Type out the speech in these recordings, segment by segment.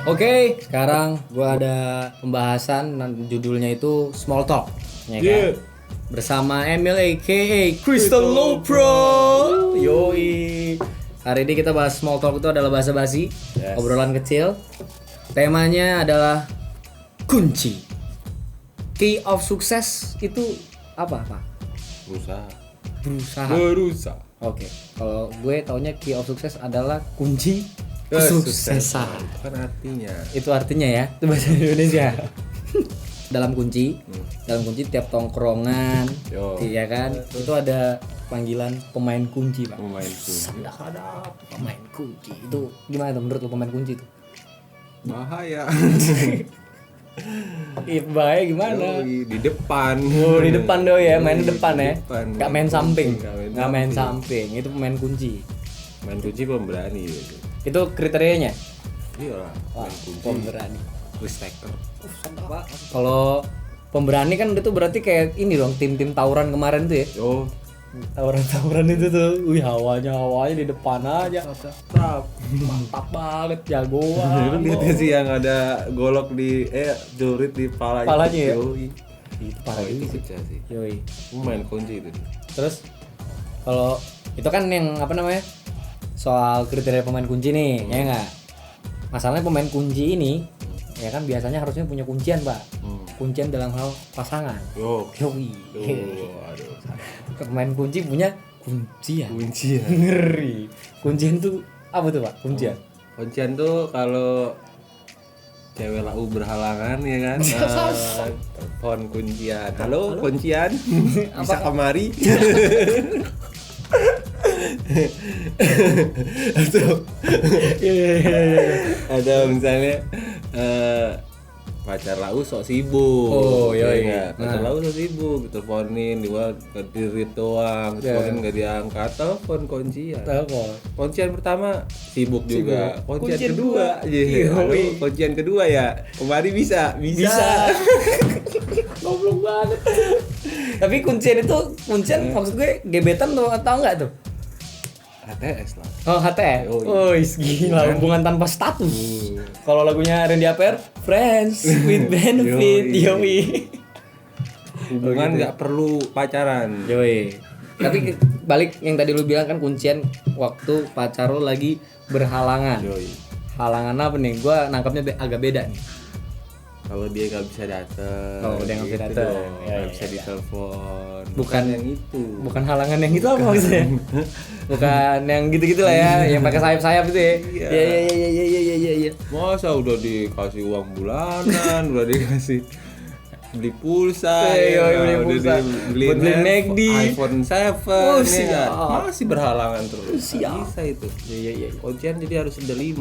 Oke, sekarang gua ada pembahasan judulnya itu small talk, ya kan? Bersama Emil aka Crystal Low Pro. Yoi. Hari ini kita bahas small talk itu adalah bahasa basi, obrolan kecil. Temanya adalah kunci. Key of sukses itu apa, Pak? Berusaha. Oke, kalau gue taunya key of sukses adalah kunci kesuksesan. Kan artinya. Itu artinya ya, itu bahasa Indonesia. dalam kunci tiap tongkrongan, iya kan? Itu ada panggilan pemain kunci, Pak. Pemain kunci. Ada pemain kunci. Itu gimana tuh menurut lo pemain kunci itu? Bahaya. Bahaya gimana? Di depan. Oh, di depan doh ya, main depan ya. Depan. Gak main samping. Nggak Gak main main samping. Itu pemain kunci. Main kunci pemberani gitu. Itu kriterianya? Iya lah. Main kunci. Pemberani. Risk taker. Kalau pemberani kan itu berarti kayak ini dong, tim-tim tawuran kemarin tuh ya. Oh. Tawuran itu tuh. Wih, hawanya di depan aja. Mantap banget, jagoan. Lihat sih yang ada golok di jurit di palanya. Palanya ya? Yoi. Itu parah itu sih. pecah sih. Yoi. Main kunci itu. Terus kalau itu kan yang apa namanya? Soal kriteria pemain kunci nih, ya enggak? Masalahnya pemain kunci ini ya kan biasanya harusnya punya kuncian, Pak. Kuncian dalam hal pasangan. Yoi. Aduh. Pemain kunci punya kuncian. Kuncian. Ngeri. Kuncian tuh apa tuh, Pak? Kuncian. Kuncian tuh kalau cewek lau berhalangan ya kan. Telepon kuncian. Halo, kuncian. Bisa kemari? Atau ada misalnya pacar lau sok sibuk. Oh iya. Pacar lau sok sibuk, teleponin dia ngedirit doang, teleponin nggak diangkat, telepon kuncian. Kuncian pertama sibuk juga. Kuncian kedua, kuncian kedua ya. Kemari bisa. Goblok banget. Tapi kuncian maksud gue gebetan tuh atau enggak tuh? HTS lah. Oh, HTS. Oh, gila, hubungan tanpa status. Kalau lagunya Randy Aper, Friends with Benefit. Yoi. Hubungan nggak perlu pacaran. Yoi. Tapi balik yang tadi lu bilang kan kuncian waktu pacar lu lagi berhalangan. Yoi. Halangan apa nih? Gua nangkapnya agak beda nih. Kalau dia nggak bisa datang. Oh, dia nggak bisa datang. Nggak bisa ditelepon. Bukan yang itu. Bukan halangan yang itu apa maksudnya? Bukan yang gitu-gitu lah ya, yang pakai sayap-sayap itu ya. Iya. Masa udah dikasih uang bulanan, udah dikasih beli pulsa, beli pulsa. Buat beli McD, iPhone 7, masih berhalangan terus. Siap. Bisa itu. Iya. Kuncian jadi harus ada 5.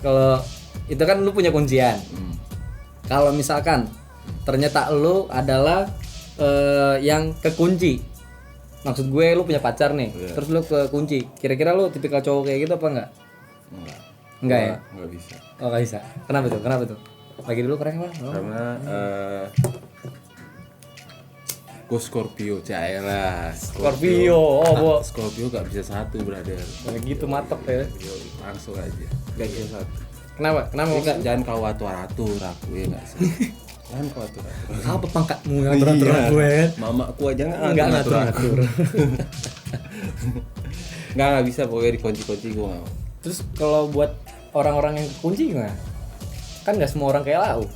Kalau itu kan lu punya kuncian. Kalau misalkan ternyata lu adalah yang kekunci. Maksud gue lu punya pacar nih, terus lu kekunci. Kira-kira lu tipikal cowok kayak gitu apa enggak? Enggak ya? Enggak bisa. Oh, enggak bisa. Kenapa tuh? Lagi dulu keren, Bang. Karena gue Scorpio, lah. Scorpio. Scorpio gak bisa satu, brother. Gitu matok ya. Langsung aja. Gak bisa satu. Kenapa? Jangan kau atur aku ya nggak sih. Jangan kau atur. Apa pangkatmu yang atur gue? Mamaku aja nggak ngatur. Nggak bisa pokoknya dikunci gue nggak. Terus kalau buat orang-orang yang kekunci gimana? Kan nggak semua orang kayak lau.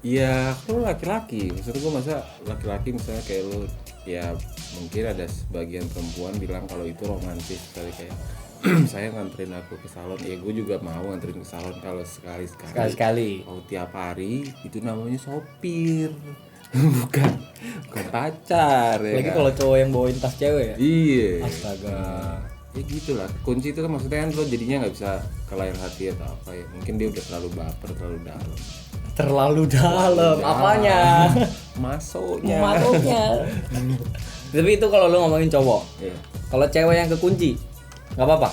Iya, kalau laki-laki, maksud gue masa laki-laki misalnya kayak lu, ya mungkin ada sebagian perempuan bilang kalau itu romantis kali kayak saya nganterin aku ke salon, ya gue juga mau nganterin ke salon kalau sekali. Kalau tiap hari itu namanya sopir, bukan pacar. Lagi kalau cowok yang bawain tas cewek ya. Iya. Astaga. Ya gitulah. Kunci itu kan maksudnya kan lo jadinya nggak bisa ke layar hati atau apa ya. Mungkin dia udah terlalu baper, Terlalu dalam. Apanya? Masuknya. Tapi itu kalau lu ngomongin cowok. Iya. Kalau cewek yang kekunci, nggak apa-apa.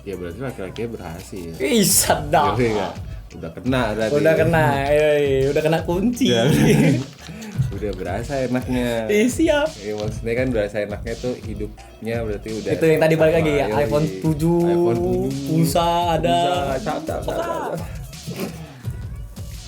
Ya berarti laki-lakinya berhasil. Ih, sedap. Udah kena berarti. Udah kena kunci. udah berasa enaknya. Siap. Ya, maksudnya kan berasa enaknya tuh hidupnya berarti udah. Itu yang tadi balik lagi ya, yoi. iPhone 7, pulsa ada.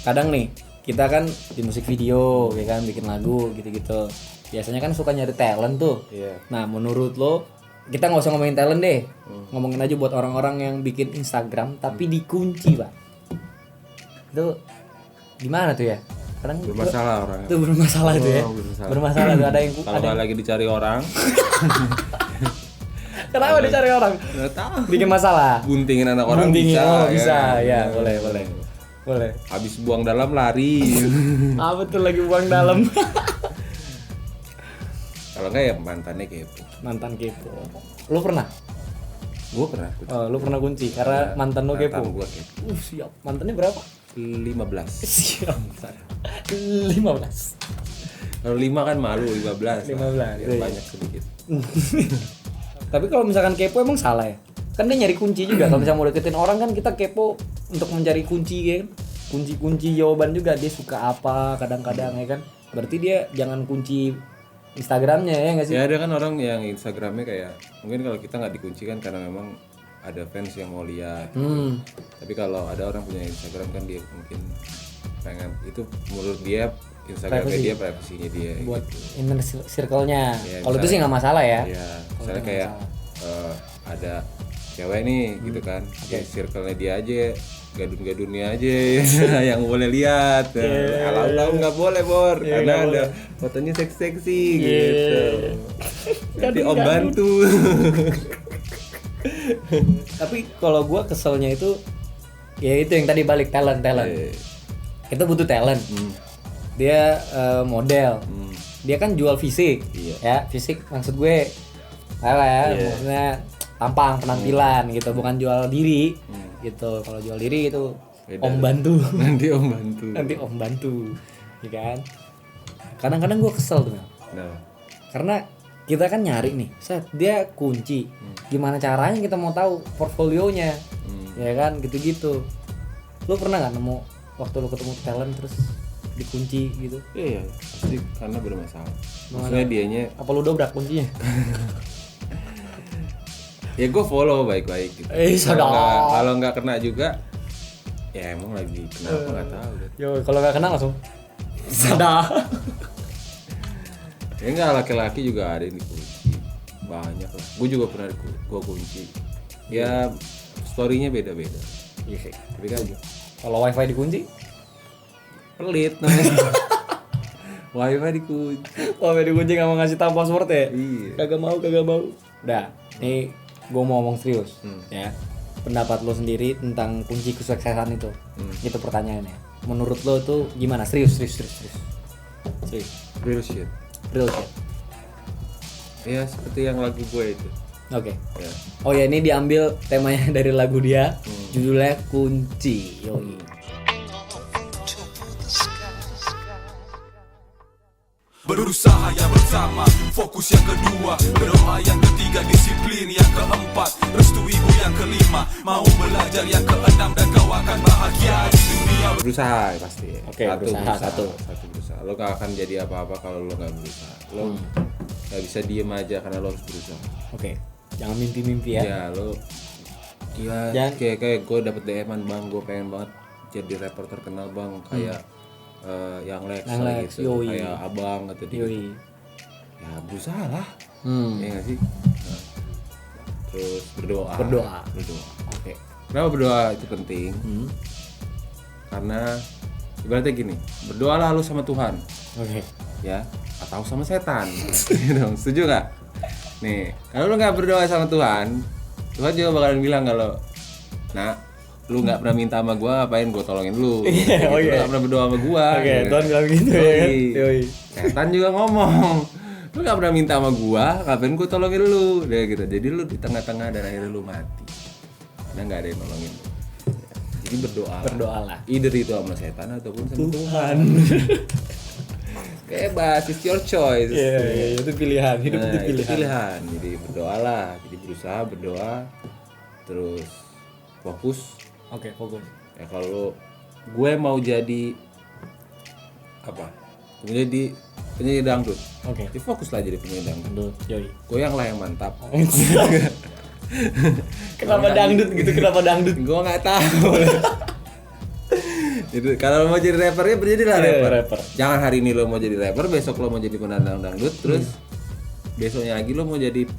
Kadang nih, kita kan di musik video, ya kan bikin lagu gitu-gitu. Biasanya kan suka nyari talent tuh. Iya. Nah, menurut lo, kita nggak usah ngomongin talent deh. Ngomongin aja buat orang-orang yang bikin Instagram tapi dikunci, Pak. Itu gimana tuh ya? Kadang Bermasalah orangnya. itu bermasalah tuh ya. Bermasalah tuh ada yang Kalau nggak lagi dicari orang, kenapa dicari orang? nggak tahu. Bikin masalah. Buntingin anak orang Buntingin, bisa. bisa. Ya, boleh. Habis buang dalam lari. Apa tuh lagi buang dalam? Kalau nggak ya mantannya kepo. Mantan kepo. Lu pernah? Gue pernah. Oh, lu pernah kunci karena mantan lu kepo. Mantan gue kepo. Siap. Mantannya berapa? 15. Siap. 15. Kalau 5 kan malu, 15. 15, Ya, iya. banyak sedikit. Tapi kalau misalkan kepo emang salah ya? Kan dia nyari kunci juga. Kalau misalnya mau deketin orang kan kita kepo untuk mencari kunci kan. Kunci-kunci jawaban juga, dia suka apa kadang-kadang ya kan. Berarti dia jangan kunci Instagramnya ya nggak sih? Ya ada kan orang yang Instagramnya kayak mungkin kalau kita nggak dikunci kan karena memang ada fans yang mau lihat. Tapi kalau ada orang punya Instagram kan dia mungkin pengen itu menurut dia Instagramnya Privacy. dia privasinya dia Buat gitu. inner circle-nya. Ya, Kalau itu sih nggak masalah ya. Ya, misalnya kayak ada cewek nih gitu kan, ya circle-nya dia aja, gadun-gadunnya aja yang boleh lihat. Kalau nggak boleh Bor, karena ada fotonya seksi-seksi gitu. Nanti om bantu. Tapi kalau gua keselnya itu ya itu yang tadi balik talent. Kita butuh talent. Dia model. Dia kan jual fisik. Iya. Ya, fisik maksud gue ya, maksudnya tampang, penampilan gitu, bukan jual diri. Gitu. Kalau jual diri itu Beda. om bantu. Nanti om bantu. Nanti om bantu. Ya kan? Kadang-kadang gua kesel tuh. Mel. Nah, Karena kita kan nyari nih, set dia kunci. Gimana caranya kita mau tahu portfolionya? Ya kan, gitu-gitu. Lu pernah nggak nemu waktu lu ketemu talent terus dikunci gitu? iya pasti karena bermasalah. Maksudnya dianya Apa lu dobrak kuncinya? ya gue follow baik-baik gitu. Sadar. Kalau nggak kena juga ya emang lagi kenapa nggak tahu deh. Yo, kalau nggak kenal langsung sadar. Ya enggak, laki-laki juga ada yang dikunci banyak lah. Gue juga pernah gue kunci. Ya storynya beda-beda. Iya sih. Tapi kan Kalau wifi dikunci? pelit namanya. Wifi dikunci. Wifi dikunci nggak mau ngasih tahu password ya? Iya. Kagak mau. Udah, nih gue mau ngomong serius, ya. Pendapat lo sendiri tentang kunci kesuksesan itu, itu pertanyaannya. Menurut lo itu gimana? Serius. Real shit. Real shit. Ya seperti yang lagu gue itu. Oke. Ya. Oh ya, ini diambil temanya dari lagu dia, judulnya Kunci. Yoi. Berusaha yang bersama, fokus yang kedua, berdoa yang ketiga, disiplin yang keempat, restu ibu yang kelima, mau belajar yang keenam, dan kau akan bahagia di dunia. Berusaha pasti. Oke, berusaha, satu berusaha. Lo gak akan jadi apa-apa kalau lo gak berusaha. Lo gak bisa diem aja karena lo harus berusaha. Oke. Jangan mimpi-mimpi ya. Ya lo gila. Jangan- Kayak gue dapet DM-an bang, gue pengen banget jadi rapper terkenal bang, kayak yang Lex Yang Lex, gitu, yoi. kayak abang atau dia. Yoi. Ya berusaha lah. Hmm. Ya nggak sih. Nah, terus berdoa. Berdoa. Oke. Kenapa berdoa itu penting? Karena ibaratnya gini, berdoalah lu sama Tuhan, Oke. ya, atau sama setan. Gitu, setuju nggak? Nih, kalau lu nggak berdoa sama Tuhan, Tuhan juga bakalan bilang kalau, nah, lu nggak pernah minta sama gua, ngapain gua tolongin lu? Kayak gitu. Lu nggak pernah berdoa sama gua. Oke, gitu. Tuhan bilang gitu ya kan? Yoi. Setan juga ngomong, lu nggak pernah minta sama gua, ngapain gua tolongin lu? Dia gitu. Jadi lu di tengah-tengah dan akhirnya lu mati. Karena nggak ada yang nolongin lu. Jadi Berdoalah. Either itu sama setan ataupun sama Tuhan. bebas, it's your choice. Iya, itu pilihan. Hidup Nah, itu pilihan. Jadi berdoalah, jadi berusaha berdoa, terus fokus. Oke, fokus. Ya kalau gue mau jadi apa? Gue jadi penyanyi dangdut. Oke. Jadi fokuslah jadi penyanyi dangdut. Yoi. Goyanglah yang mantap. Kenapa dangdut gitu? Kenapa dangdut? Gua nggak tahu. Jadi kalau lo mau jadi rapper ya berjadilah rapper. Jangan hari ini lo mau jadi rapper, besok lo mau jadi penandang dangdut, terus besoknya lagi lo mau jadi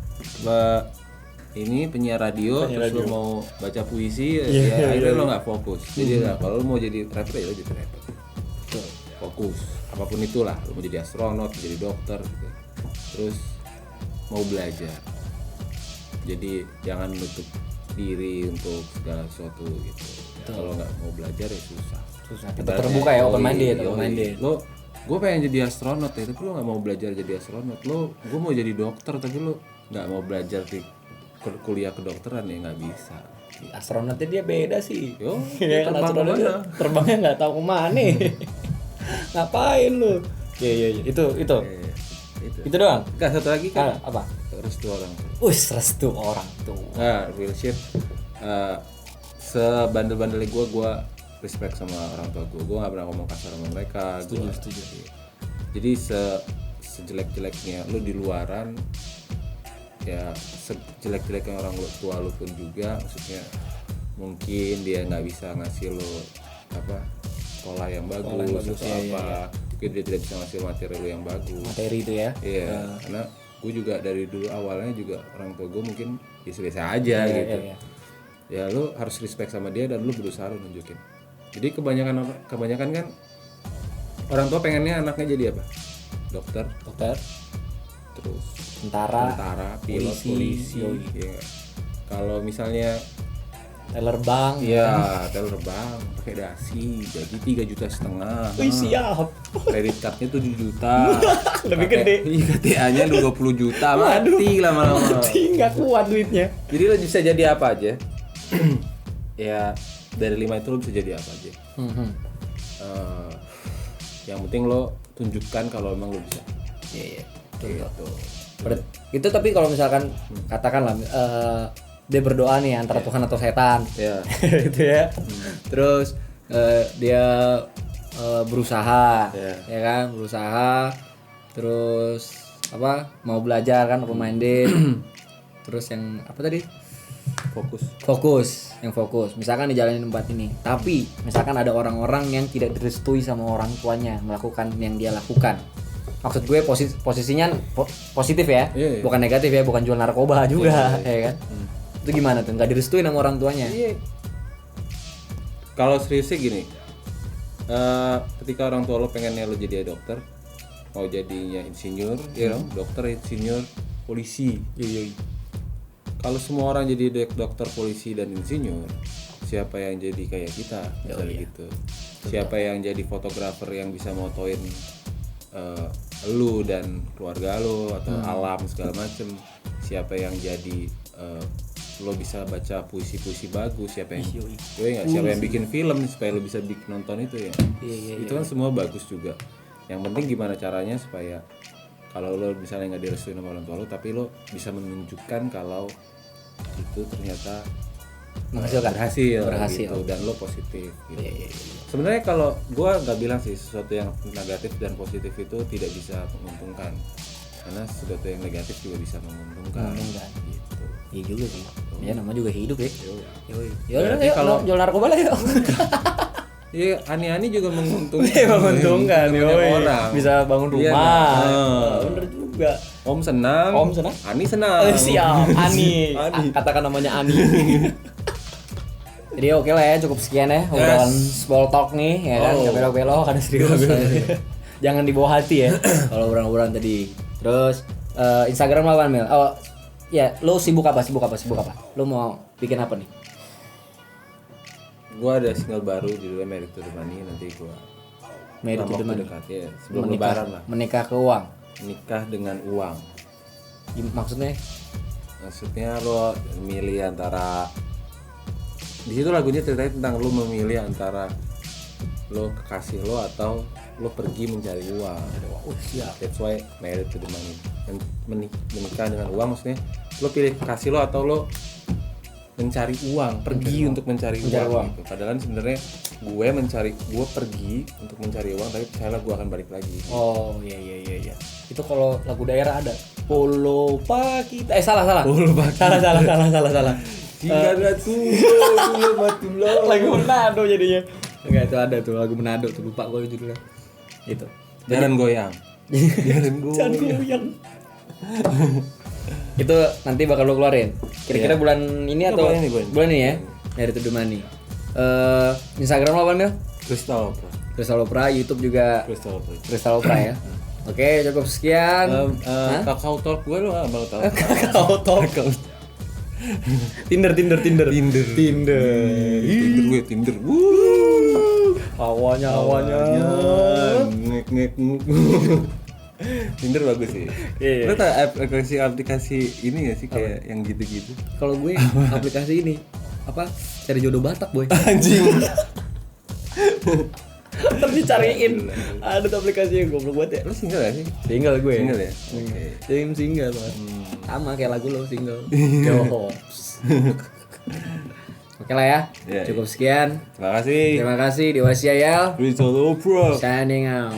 penyiar radio, terus lo mau baca puisi, ya akhirnya lo nggak fokus. Jadi kalau lo mau jadi rapper ya lo jadi rapper. Fokus, apapun itulah, lo mau jadi astronot, jadi dokter, gitu. Terus mau belajar. Jadi jangan menutup diri untuk segala sesuatu gitu. Kalau nggak mau belajar ya susah. Tetap terbuka ya, open minded. Lo, gue pengen jadi astronot ya, tapi lo nggak mau belajar jadi astronot. Gue mau jadi dokter, tapi lo nggak mau belajar di kuliah kedokteran ya nggak bisa. Astronotnya dia beda sih. Yo, ya kan astronotnya terbangnya nggak tahu kemana. Ngapain lu? Iya. Itu doang. Enggak, satu lagi kan. Apa? Restu orang. Restu orang tuh. Nah, real shit. Sebandel-bandelnya gue respect sama orang tua gue nggak pernah ngomong kasar sama mereka. Setuju. Jadi sejelek-jeleknya lu di luaran, ya sejelek-jeleknya orang tua lu pun juga, maksudnya mungkin dia nggak bisa ngasih lu sekolah yang bagus atau apa, mungkin dia tidak bisa ngasih materi lu yang bagus. Materi itu ya? Iya, karena gue juga dari dulu awalnya juga orang tua gue mungkin biasa-biasa aja gitu. Iya. Ya lu harus respect sama dia dan lu berusaha lu nunjukin. Jadi kebanyakan kan orang tua pengennya anaknya jadi apa? Dokter, terus tentara, pilot, polisi. Ya. Kalau misalnya teller bank, teller bank pakai dasi jadi 3,5 juta. Siap. Kredit cardnya 7 juta. Lebih gede. IKTA-nya 20 juta. Mati lama-lama. Nggak kuat duitnya. Jadi lo bisa jadi apa aja? Ya dari 5 itu lo bisa jadi apa aja. Yang penting lo tunjukkan kalau emang lo bisa. Iya. Gitu. Itu tapi kalau misalkan katakanlah dia berdoa nih antara Tuhan atau setan. Gitu ya. Terus dia berusaha, ya kan, berusaha. Terus mau belajar kan, open minded. Terus yang apa tadi? Fokus. Misalkan dijalanin tempat ini. Tapi misalkan ada orang-orang yang tidak direstui sama orang tuanya melakukan yang dia lakukan. Maksud gue posisinya positif ya, bukan negatif ya, bukan jual narkoba juga, ya kan? Itu gimana tuh? Nggak direstuin sama orang tuanya? Iya. Kalau seriusnya gini, ketika orang tua lo pengennya lo jadi dokter, mau jadinya insinyur, dokter, insinyur, polisi. Kalau semua orang jadi dokter, polisi dan insinyur, siapa yang jadi kayak kita? Gitu. Siapa yang jadi fotografer yang bisa motoin lu dan keluarga lu atau alam segala macem? Siapa yang jadi lo bisa baca puisi-puisi bagus? Siapa yang bikin film supaya lo bisa nonton itu ya? Itu kan semua bagus juga. Yang penting gimana caranya supaya kalau lo misalnya nggak direstuin sama orang tua lo, tapi lo bisa menunjukkan kalau itu ternyata berhasil gitu, dan lo positif gitu. Sebenarnya kalau gue nggak bilang sih sesuatu yang negatif dan positif itu tidak bisa menguntungkan, karena sesuatu yang negatif juga bisa menguntungkan. Gitu. Iya juga sih. Ya namanya juga hidup ya. Ya kalau jual narkoba lah yuk. Iya, ani-ani juga menguntungkan. Menguntungkan, orang. Bisa bangun rumah. Bener juga. Om senang. Ani senang. Siap, Ani. Katakan namanya Ani. Jadi oke lah ya, cukup sekian ya obrolan small talk nih, ya kan, gak belok-belok, ada serius. Jangan dibawa hati ya kalau obrolan tadi. Terus Instagram apa Mil? Oh ya, lo sibuk apa? Lo mau bikin apa nih? Gua ada single baru judulnya Married to the Money, nanti gua Married to the Money. Ya, sebelum lebaran lah. Menikah ke uang. Menikah dengan uang. Maksudnya lo milih antara, di situ lagunya ceritanya tentang lo memilih antara lo kekasih lo atau lo pergi mencari uang. Siap. That's why Married to the Money. Menikah dengan uang maksudnya lo pilih kekasih lo atau lo mencari uang, pergi untuk mencari uang, gitu. Padahal sebenarnya gue pergi untuk mencari uang, tapi percayalah gue akan balik lagi. Oh iya. Itu kalau lagu daerah ada. Polo Pak kita. Salah. Polo Pak kita. Salah. Jika ada tulo matulo. Lagu Manado jadinya. Enggak, itu ada tuh lagu Manado tuh, lupa gue judulnya. Itu. Jangan goyang. Jangan goyang. Itu nanti bakal lo keluarin. Kira-kira bulan ini atau bulan ini ya? Dari To The Money. Instagram lo apa nih? Crystal Opera, YouTube juga Crystal Opera ya. Oke, cukup sekian. Kakao Talk gue lo nggak mau tahu. Kakao Talk. Tinder. Tinder gue Tinder. Awalnya. Ngek. Tinder bagus sih. Iya. Lo tau aplikasi ini gak sih kayak yang gitu-gitu? Kalau gue aplikasi ini apa? Cari jodoh Batak, boy. Anjing. Ntar dicariin. Ada tuh aplikasi yang goblok banget ya. Lo single gak sih? Single gue. Single ya? Oke. Tim single banget. Sama kayak lagu lo single. Jobs. Oke lah ya. Iya, Cukup sekian. Terima kasih. Terima kasih di Wasia ya. Crystal Opera. Signing out.